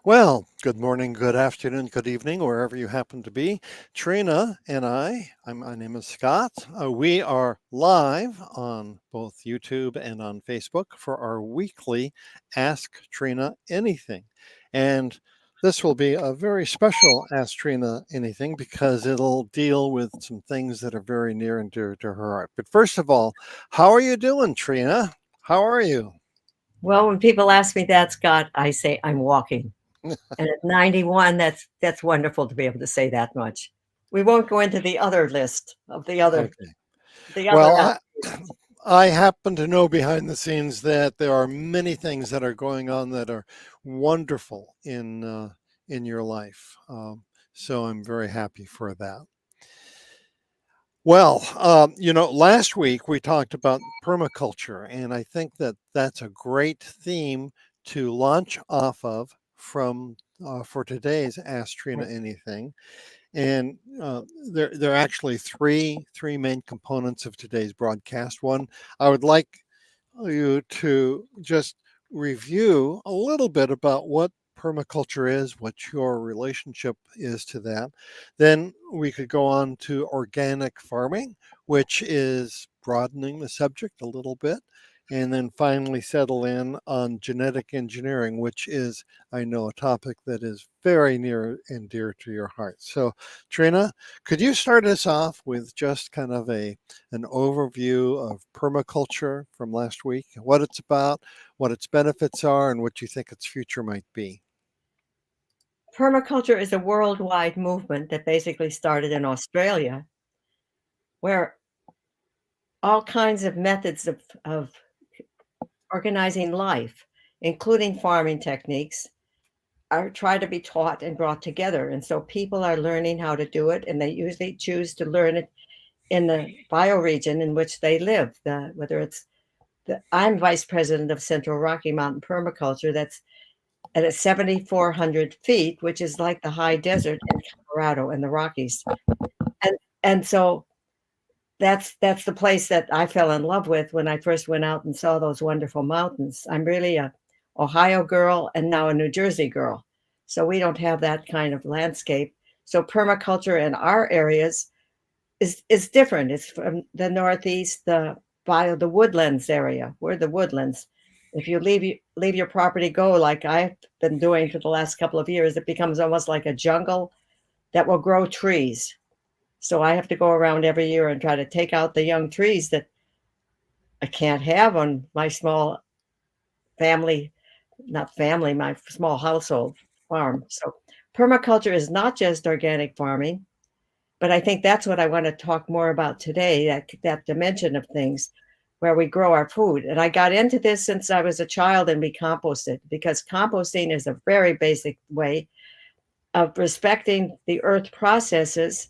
Well, good morning, good afternoon, good evening, wherever you happen to be. Trina and my name is Scott. We are live on both YouTube and on Facebook for our weekly Ask Trina Anything. And this will be a very special Ask Trina Anything because it'll deal with some things that are very near and dear to her heart. But first of all, how are you doing, Trina? How are you? Well, when people ask me that, Scott, I say I'm walking. And at 91, that's wonderful to be able to say that much. We won't go into the other list of Okay. the other Well, activities. I happen to know behind the scenes that there are many things that are going on that are wonderful in your life. So I'm very happy for that. Well, last week we talked about permaculture, and I think that that's a great theme to launch off of from for today's Ask Trina Anything. And there are actually three main components of today's broadcast. One, I would like you to just review a little bit about what permaculture is, what your relationship is to that. Then we could go on to organic farming, which is broadening the subject a little bit. And then finally settle in on genetic engineering, which is, I know, a topic that is very near and dear to your heart. So, Trina, could you start us off with just kind of an overview of permaculture from last week, what it's about, what its benefits are, and what you think its future might be? Permaculture is a worldwide movement that basically started in Australia, where all kinds of methods of organizing life, including farming techniques, are try to be taught and brought together. And so people are learning how to do it, and they usually choose to learn it in the bioregion in which they live, whether it's I'm vice president of Central Rocky Mountain Permaculture. That's at 7,400 feet, which is like the high desert in Colorado and the Rockies. And and so that's the place that I fell in love with when I first went out and saw those wonderful mountains. I'm really a Ohio girl and now a New Jersey girl. So we don't have that kind of landscape. So permaculture in our areas is different. It's from the Northeast, the woodlands area. We're the woodlands. If you leave your property go like I've been doing for the last couple of years, it becomes almost like a jungle that will grow trees. So I have to go around every year and try to take out the young trees that I can't have on my small family, not family, my small household farm. So permaculture is not just organic farming, but I think that's what I want to talk more about today, that dimension of things where we grow our food. And I got into this since I was a child and we composted because composting is a very basic way of respecting the earth processes.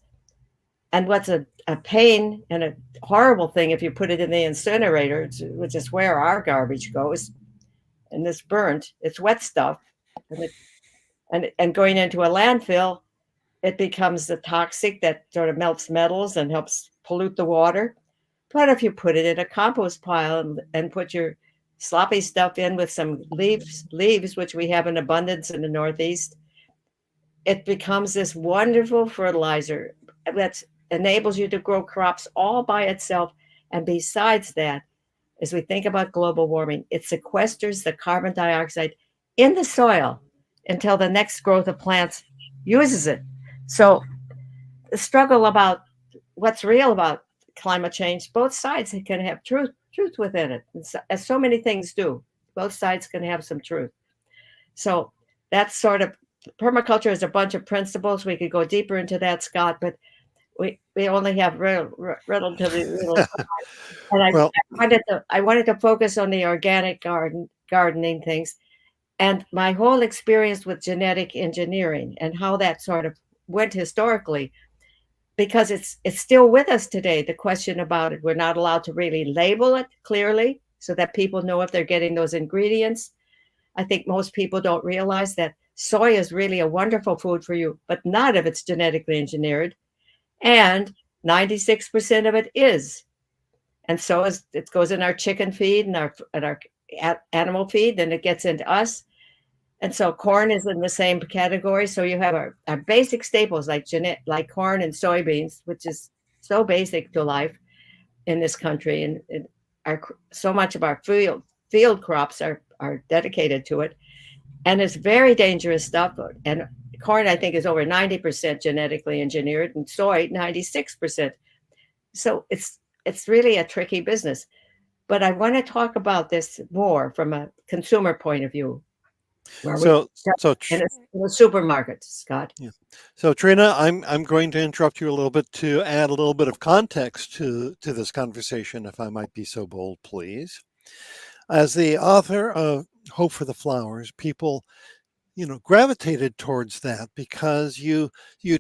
And what's a pain and a horrible thing if you put it in the incinerator, which is where our garbage goes, and it's burnt, it's wet stuff. And going into a landfill, it becomes the toxic that sort of melts metals and helps pollute the water. But if you put it in a compost pile and put your sloppy stuff in with some leaves, which we have in abundance in the Northeast, it becomes this wonderful fertilizer that enables you to grow crops all by itself. And besides that, as we think about global warming, it sequesters the carbon dioxide in the soil until the next growth of plants uses it. So the struggle about what's real about climate change, both sides can have truth within it, as so many things do. Both sides can have some truth. So that's sort of permaculture is a bunch of principles. We could go deeper into that, Scott, but we only have relatively little time. And Well, I wanted to focus on the organic gardening things and my whole experience with genetic engineering and how that sort of went historically because it's still with us today. The question about it, we're not allowed to really label it clearly so that people know if they're getting those ingredients. I think most people don't realize that soy is really a wonderful food for you, but not if it's genetically engineered. And 96% of it is. And so as it goes in our chicken feed and our animal feed, then it gets into us. And so corn is in the same category. So you have our basic staples like corn and soybeans, which is so basic to life in this country, and our so much of our field crops are dedicated to it, and it's very dangerous stuff. And corn, I think, is over 90% genetically engineered, and soy 96%. So it's really a tricky business. But I want to talk about this more from a consumer point of view, where we So, so in a supermarket, Scott. yeah. So Trina, I'm going to interrupt you a little bit to add a little bit of context to this conversation, if I might be so bold, please. As the author of Hope for the Flowers, people, gravitated towards that because you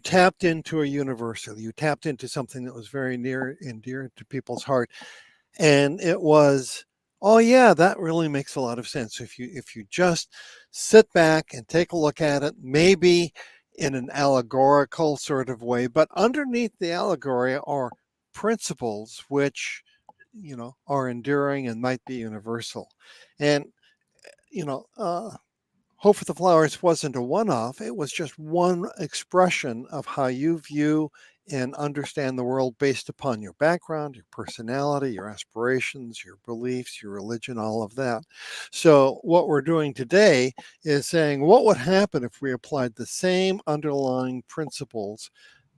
tapped into a universal, you tapped into something that was very near and dear to people's heart, and it was, oh yeah, that really makes a lot of sense if you just sit back and take a look at it, maybe in an allegorical sort of way, but underneath the allegory are principles which are enduring and might be universal. And you know Hope for the Flowers wasn't a one off, it was just one expression of how you view and understand the world based upon your background, your personality, your aspirations, your beliefs, your religion, all of that. So, what we're doing today is saying what would happen if we applied the same underlying principles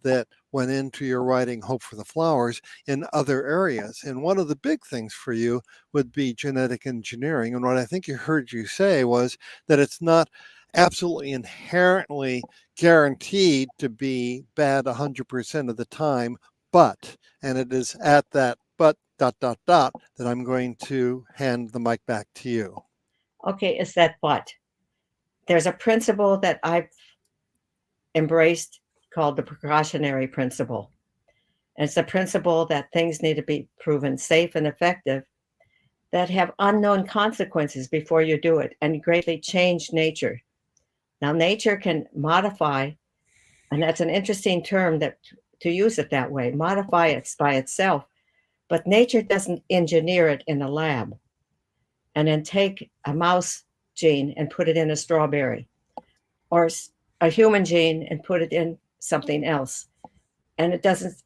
that went into your writing Hope for the Flowers in other areas. And one of the big things for you would be genetic engineering. And what I think you heard you say was that it's not absolutely inherently guaranteed to be bad 100% of the time, but, and it is at that but dot dot dot that I'm going to hand the mic back to you. Okay, is that but? There's a principle that I've embraced called the precautionary principle. And it's a principle that things need to be proven safe and effective, that have unknown consequences before you do it and greatly change nature. Now, nature can modify, and that's an interesting term that to use it that way, modify it by itself, but nature doesn't engineer it in a lab and then take a mouse gene and put it in a strawberry, or a human gene and put it in something else. And it doesn't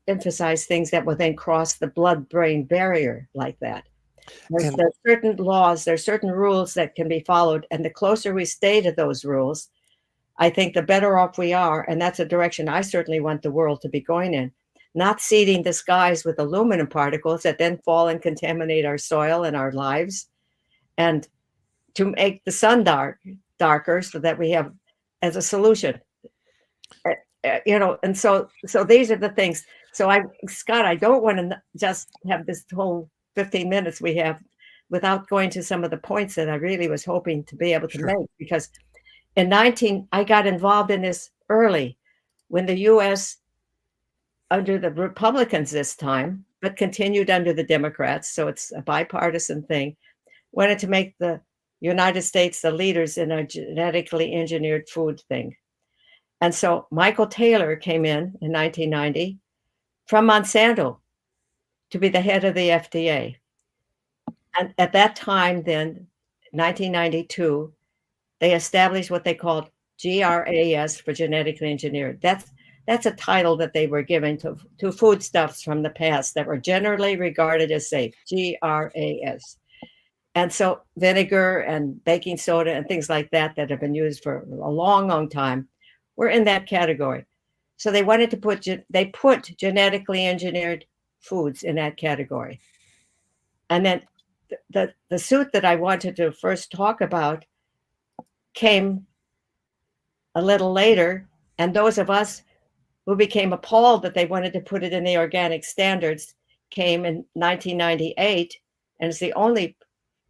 emphasize things that will then cross the blood brain barrier like that. There's certain laws, there's certain rules that can be followed. And the closer we stay to those rules, I think the better off we are. And that's a direction I certainly want the world to be going in. Not seeding the skies with aluminum particles that then fall and contaminate our soil and our lives, and to make the sun darker so that we have as a solution. And so these are the things. So Scott, I don't want to just have this whole 15 minutes we have without going to some of the points that I really was hoping to be able to make, because I got involved in this early when the U.S. under the Republicans this time, but continued under the Democrats. So it's a bipartisan thing. Wanted to make the United States the leaders in a genetically engineered food thing. And so Michael Taylor came in 1990 from Monsanto to be the head of the FDA. And at that time, then, 1992, they established what they called GRAS for genetically engineered. That's a title that they were given to foodstuffs from the past that were generally regarded as safe, GRAS. And so vinegar and baking soda and things like that have been used for a long, long time were in that category. So they wanted to put genetically engineered foods in that category. And then the suit that I wanted to first talk about came a little later, and those of us who became appalled that they wanted to put it in the organic standards came in 1998, and it's the only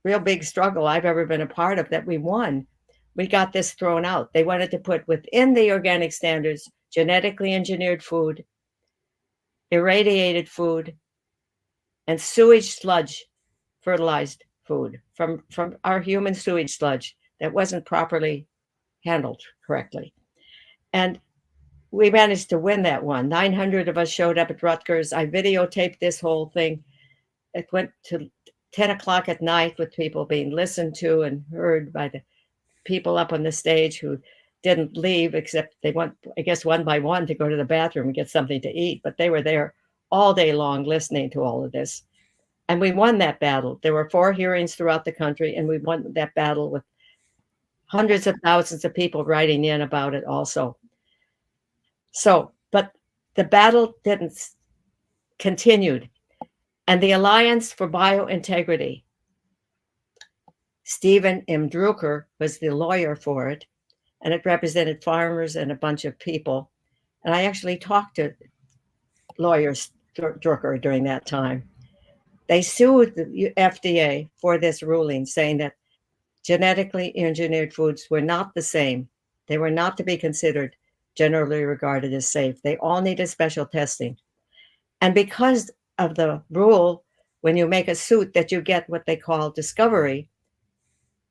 real big struggle I've ever been a part of that we won. We got this thrown out. They wanted to put within the organic standards genetically engineered food, irradiated food, and sewage sludge fertilized food from our human sewage sludge that wasn't properly handled correctly. And we managed to win that one. 900 of us showed up at Rutgers. I videotaped this whole thing. It went to 10 o'clock at night with people being listened to and heard by the people up on the stage who didn't leave except they went, I guess, one by one to go to the bathroom and get something to eat. But they were there all day long listening to all of this. And we won that battle. There were 4 hearings throughout the country, and we won that battle with hundreds of thousands of people writing in about it also. So, but the battle didn't continued. And the Alliance for Biointegrity, Stephen M. Drucker was the lawyer for it, and it represented farmers and a bunch of people. And I actually talked to lawyers, Drucker, during that time. They sued the FDA for this ruling, saying that genetically engineered foods were not the same. They were not to be considered generally regarded as safe. They all needed special testing. And because of the rule, when you make a suit that you get what they call discovery,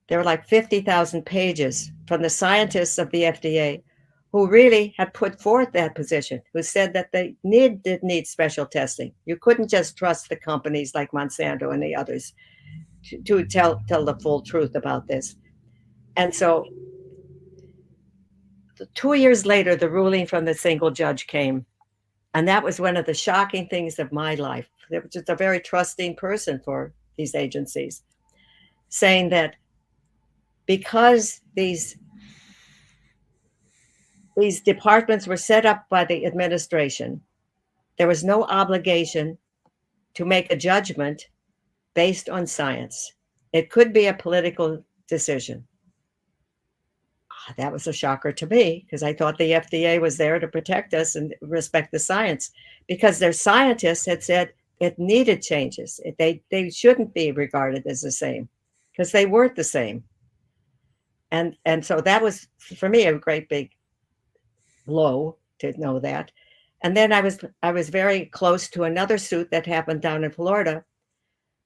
there were like 50,000 pages from the scientists of the FDA who really had put forth that position, who said that they did need special testing. You couldn't just trust the companies like Monsanto and the others to tell the full truth about this. And so 2 years later, the ruling from the single judge came. And that was one of the shocking things of my life. They were just a very trusting person for these agencies, saying that because these departments were set up by the administration, there was no obligation to make a judgment based on science. It could be a political decision. That was a shocker to me because I thought the FDA was there to protect us and respect the science, because their scientists had said it needed changes. They shouldn't be regarded as the same because they weren't the same. And so that was, for me, a great big blow to know that. And then I was very close to another suit that happened down in Florida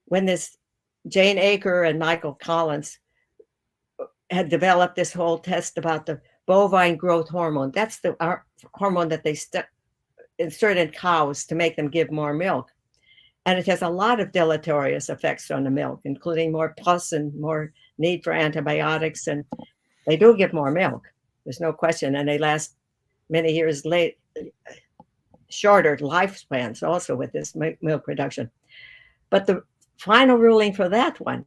when this Jane Aker and Michael Collins had developed this whole test about the bovine growth hormone. That's the hormone that they insert in cows to make them give more milk. And it has a lot of deleterious effects on the milk, including more pus and more need for antibiotics. And they do give more milk. There's no question. And they last many years shorter lifespans also with this milk production. But the final ruling for that one,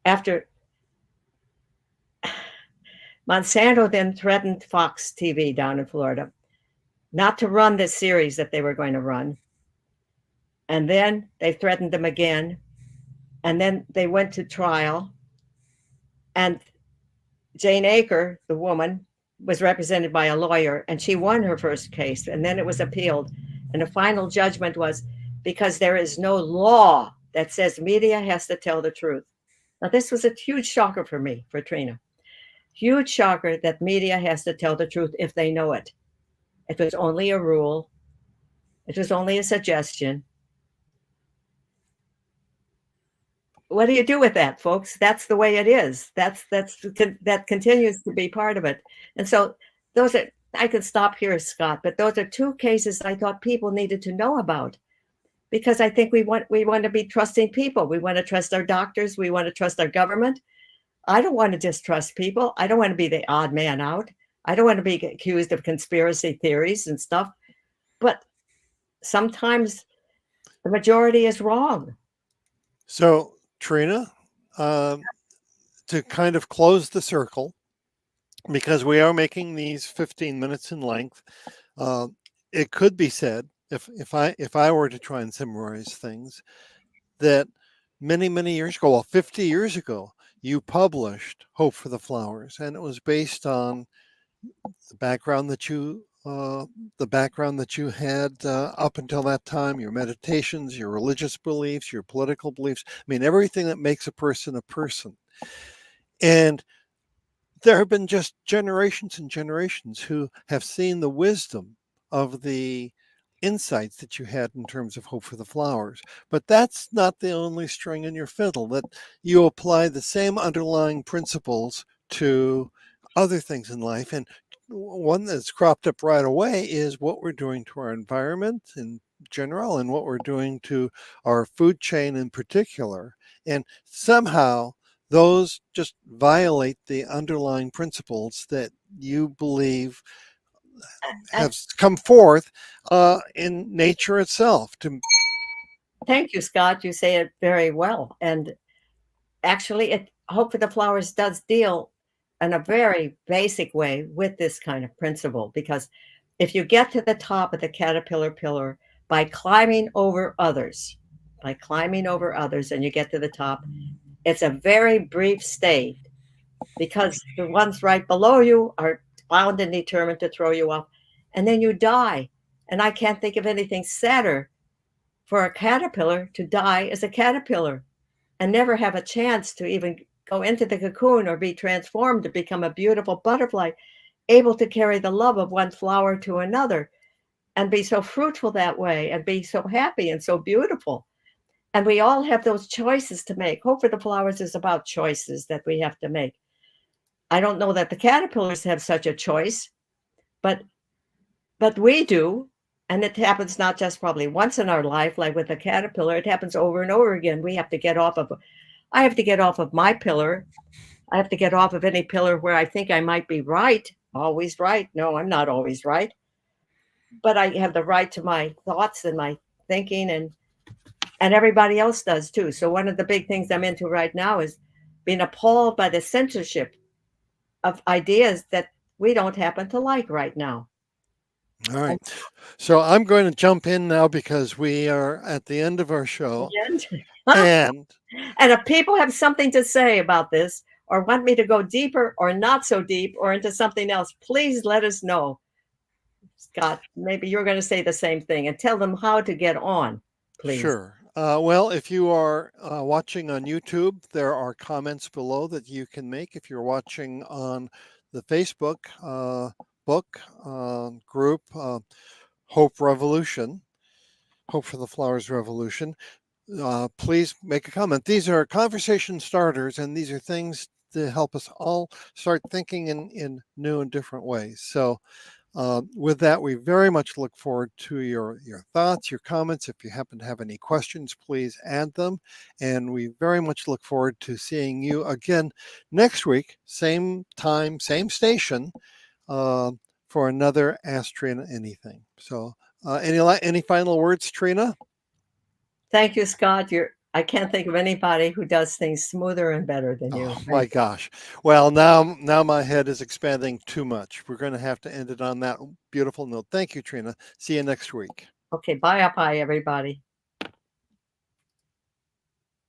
after Monsanto then threatened Fox TV down in Florida not to run this series that they were going to run. And then they threatened them again. And then they went to trial. And Jane Aker, the woman, was represented by a lawyer, and she won her first case. And then it was appealed. And the final judgment was because there is no law that says media has to tell the truth. Now, this was a huge shocker for me, for Trina. Huge shocker that media has to tell the truth if they know it. It was only a rule. It was only a suggestion. What do you do with that, folks? That's the way it is. That continues to be part of it. And so those are, I could stop here, Scott, but those are 2 cases I thought people needed to know about, because I think we want to be trusting people. We want to trust our doctors. We want to trust our government. I don't want to distrust people. I don't want to be the odd man out. I don't want to be accused of conspiracy theories and stuff. But sometimes the majority is wrong. So, Trina, to kind of close the circle, because we are making these 15 minutes in length, it could be said, if I were to try and summarize things, that many years ago, well, 50 years ago, you published Hope for the Flowers, and it was based on the background that you had up until that time, your meditations, your religious beliefs, your political beliefs. I mean, everything that makes a person a person. And there have been just generations and generations who have seen the wisdom of the insights that you had in terms of Hope for the Flowers. But that's not the only string in your fiddle, that you apply the same underlying principles to other things in life. And one that's cropped up right away is what we're doing to our environment in general and what we're doing to our food chain in particular. And somehow those just violate the underlying principles that you believe And have come forth in nature itself. To thank you, Scott. You say it very well. And actually, Hope for the Flowers does deal in a very basic way with this kind of principle because if you get to the top of the caterpillar pillar by climbing over others, and you get to the top, it's a very brief stay because the ones right below you are bound and determined to throw you off, and then you die. And I can't think of anything sadder for a caterpillar to die as a caterpillar and never have a chance to even go into the cocoon or be transformed to become a beautiful butterfly, able to carry the love of one flower to another and be so fruitful that way and be so happy and so beautiful. And we all have those choices to make. Hope for the Flowers is about choices that we have to make. I don't know that the caterpillars have such a choice, but we do. And it happens not just probably once in our life, like with a caterpillar, it happens over and over again. We have to get off of, I have to get off of my pillar. I have to get off of any pillar where I think I might be right, always right. No, I'm not always right. But I have the right to my thoughts and my thinking, and everybody else does too. So one of the big things I'm into right now is being appalled by the censorship of ideas that we don't happen to like right now. all right. So I'm going to jump in now because we are at the end of our show. And and if people have something to say about this or want me to go deeper or not so deep or into something else, please let us know. Scott, maybe you're going to say the same thing and tell them how to get on, please. sure. Well, if you are watching on YouTube, there are comments below that you can make. If you're watching on the Facebook book group, Hope Revolution, Hope for the Flowers Revolution, please make a comment. These are conversation starters, and these are things to help us all start thinking in new and different ways. So, with that, we very much look forward to your thoughts, your comments. If you happen to have any questions, please add them. And we very much look forward to seeing you again next week, same time, same station, for another Ask Trina Anything. So, any final words, Trina? Thank you, Scott. I can't think of anybody who does things smoother and better than you. Oh my gosh. Well, now my head is expanding too much. We're going to have to end it on that beautiful note. Thank you, Trina. See you next week. Okay, bye, everybody.